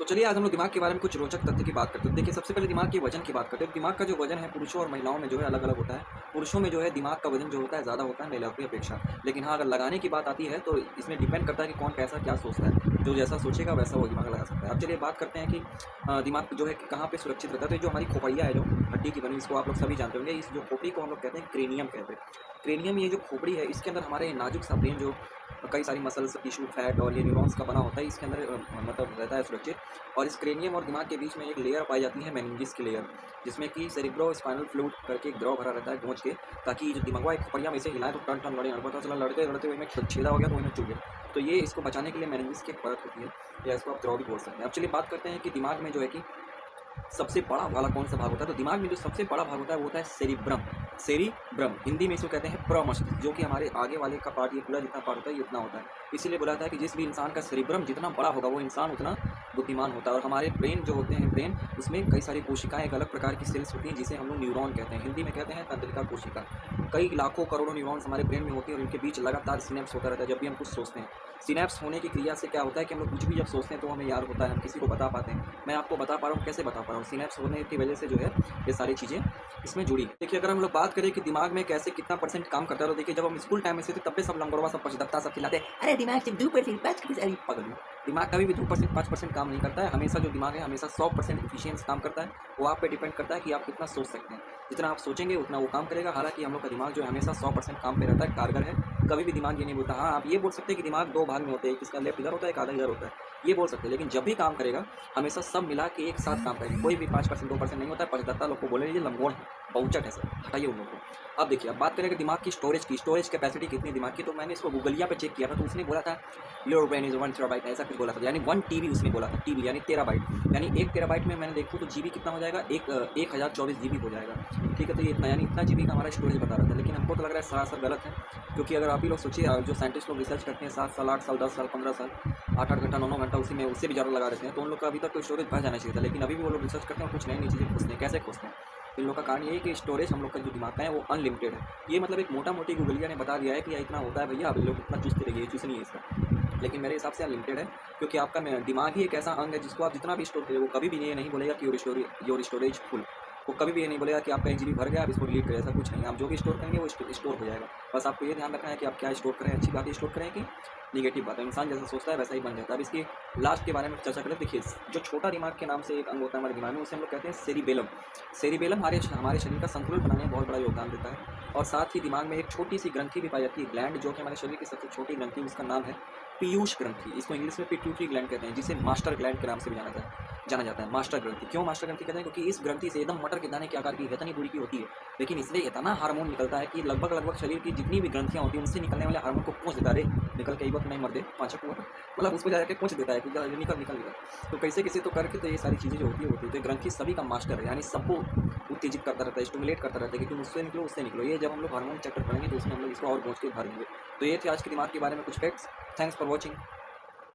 तो चलिए आज हम लोग दिमाग के बारे में कुछ रोचक तथ्य की बात करते हैं। देखिए सबसे पहले दिमाग के वजन की बात करते हैं। दिमाग का जो वजन है पुरुषों और महिलाओं में जो है अलग-अलग होता है। पुरुषों में जो है दिमाग का वजन जो होता है ज़्यादा होता है महिलाओं की अपेक्षा। लेकिन हाँ, अगर लगाने की बात आती है तो इसमें डिपेंड करता है कि कौन कैसा क्या सोचता है। जो जैसा सोचेगा वैसा वो दिमाग लगा सकता है। अब चलिए बात करते हैं कि दिमाग जो है कि कहाँ पे सुरक्षित रहता है। तो ये जो हमारी खोपड़िया है जो हड्डी की बनी इसको आप लोग सभी जानते होंगे। इस जो खोपड़ी को हम लोग कहते हैं क्रेनियम कहते हैं। क्रेनियम ये जो खोपड़ी है इसके अंदर हमारे नाजुक सा ब्रेन जो कई सारी मसल्स, टिश्यू, फैट और ये न्यूरॉन्स का बना होता है इसके अंदर मतलब रहता है सुरक्षित। और इस क्रेनियम और दिमाग के बीच में एक लेयर पाई जाती है मेनिंजिस की लेयर, जिसमें कि सेरिब्रो स्पाइनल फ्लूइड करके एक द्रव भरा रहता है गूंज के, ताकि जो दिमागवा एक खोपड़िया में से हिलाए तो टन टन लड़े, और पता चला लड़ते लड़ते हुए में छेदा हो गया तो वही में चुभ गया। तो ये इसको बचाने के लिए मेनिंजिस की एक परत होती है, या इसको आप द्रव भी बोल सकते हैं। अब चलिए बात करते हैं कि दिमाग में जो है कि सबसे बड़ा वाला कौन सा भाग होता है। तो दिमाग में जो सबसे बड़ा भाग होता है वो होता है सेरिब्रम। सेरिब्रम हिंदी में इसको कहते हैं प्रमस्तिष्क, जो कि हमारे आगे वाले का पार्ट ये पूरा जितना पार्ट होता है ये उतना होता है। इसीलिए बोला जाता है कि जिस भी इंसान का सेरिब्रम जितना बड़ा होगा वो इंसान उतना बुद्धिमान होता है। और हमारे ब्रेन जो होते हैं, ब्रेन उसमें कई सारी कोशिकाएं, एक अलग प्रकार की सेल्स होती हैं जिसे हम लोग न्यूरॉन कहते हैं, हिंदी में कहते हैं तंत्रिका कोशिका। कई लाखों करोड़ों न्यूरॉन्स हमारे ब्रेन में होती हैं और इनके बीच लगातार सिनेप्स होता रहता है जब भी हम कुछ सोचते हैं। सिनेप्स होने की क्रिया से क्या होता है कि हम लोग कुछ भी जब सोचते हैं तो हमें याद होता है, हम किसी को बता पाते हैं। मैं आपको बता पा रहा हूँ, कैसे बता पा रहा हूँ, सिनेप्स होने की वजह से जो है ये सारी चीज़ें इसमें जुड़ी है। देखिए अगर हम लोग बात करें कि दिमाग में कैसे कितना परसेंट काम करता है, तो देखिए जब हम स्कूल टाइम में से थे तब पे सब लंगड़वा सब पछदत्ता सब चिल्लाते हैं, अरे दिमाग सिर्फ 2% 5%। अरे पगल हूँ। दिमाग कभी भी 2% 5% काम नहीं करता है। हमेशा जो दिमाग है हमेशा 100% एफिशिएंस काम करता है। वो आप पे डिपेंड करता है कि आप कितना सोच सकते हैं। जितना आप सोचेंगे उतना वो काम करेगा। हालांकि हम लोग का दिमाग जो है हमेशा 100% काम पे रहता है, कारगर है। कभी भी दिमाग ये नहीं बोलता। हाँ, आप ये बोल सकते हैं कि दिमाग दो भाग में होते हैं, एक इसका लेफ्ट इधर होता है, एक आधा इधर होता है, ये बोल सकते हैं। लेकिन जब भी काम करेगा हमेशा सब मिला के एक साथ काम करेंगे। कोई भी 5% 2% नहीं होता है। पचहत्तर लोग को बोले लीजिए लंगोड़ है, बहुचट है सर, हटाइए उन लोगों को। अब देखिए अब बात करें कि दिमाग की स्टोरेज कैपेसिटी कितनी दिमाग की, तो मैंने इसको गूगलिया पे चेक किया था तो उसने बोला था योर ब्रेन इज 1 TB, ऐसा कुछ बोला था। यानी 1 TB उसने बोला था, टीबी यानी टेराबाइट। यानी 1 TB में मैंने देखूँ तो जीबी कितना हो जाएगा, 1024 जीबी हो जाएगा। ठीक है, तो ये इतना यानी इतना जीबी का हमारा स्टोरेज बता रहा था। लेकिन हमको तो लग रहा है सरासर गलत है, क्योंकि अगर आप ही लोग सोचिए, जो साइंटिस्ट लोग रिसर्च करते हैं 7 साल 8 साल 10 साल 15 साल 8 घंटा 9 घंटा उसी में उससे भी ज़्यादा लगा देते हैं, तो उन लोग का अभी तक तो स्टोरेज भर जाना चाहिए था। लेकिन अभी भी वो लोग रिसर्च करते हैं और कुछ नई नई चीज़ें खोजते हैं। कैसे खोजते हैं? इन लोग का कारण ये है कि स्टोरेज हम लोग का जो दिमाग का है वो अनलिमिटेड है। ये मतलब एक मोटा मोटी गूगलिया ने बता दिया है कि इतना होता है भैया, आप लोग इतना चूसते रहिए, चूसनी है इसका। लेकिन मेरे हिसाब से अनलिमिटेड है, क्योंकि आपका दिमाग ही एक ऐसा अंग है जिसको आप जितना भी स्टोर करिए वो कभी भी ये नहीं बोलेगा कि योर स्टोरेज फुल। वो कभी भी ये नहीं बोलेगा कि आपका 1 GB भर गया, आप इसको डिलीट करें, ऐसा कुछ नहीं। आप जो भी स्टोर करेंगे वो स्टोर हो जाएगा। बस आपको ये ध्यान रखना है कि आप क्या स्टोर करें, अच्छी बात स्टोर करें कि नेगेटिव बात है। इंसान जैसा सोचता है वैसा ही बन जाता है। अब इसकी लास्ट के बारे में चर्चा करें। देखिए जो छोटा दिमाग के नाम से एक अंग होता है हमारे दिमाग में, उसे हम लोग कहते हैं सेरिबेलम। सेरिबेलम हमारे शरीर का संतुलन बनाने में बहुत बड़ा योगदान देता है। और साथ ही दिमाग में एक छोटी सी ग्रंथि भी पाई जाती है, ग्लैंड, जो कि हमारे शरीर की सबसे छोटी ग्रंथि, उसका नाम है पीयूष ग्रंथि। इसको इंग्लिश में पिट्यूटरी ग्लैंड कहते हैं, जिसे मास्टर ग्लैंड के नाम से भी जाना जाता है। मास्टर ग्रंथि क्यों मास्टर ग्रंथि कहते हैं? क्योंकि इस ग्रंथि से एकदम मटर के दाने के आकार की इतनी बड़ी की होती है, लेकिन इसलिए इतना हार्मोन निकलता है कि लगभग शरीर की जितनी भी ग्रंथियाँ होती हैं उनसे निकलने वाले हार्मोन को पूछ देता है। निकल के एक वक्त नहीं मर दे, पाँच हुआ मतलब उसको जाकर पूछ देता है कि निकल। तो कैसे तो करके तो ये सारी चीज़ें जो होती है। तो ग्रंथि सभी का मास्टर है, यानी सबको उत्तेजित करता रहता है, स्टिमुलेट करता रहता है कि तुम उससे निकलो। ये जब हम लोग हार्मोन चैप्टर पढ़ेंगे तो उसमें हम लोग इसको और पहुँच के भर देंगे। तो ये थे आज के दिमाग के बारे में कुछ फैक्ट्स। Thanks for watching.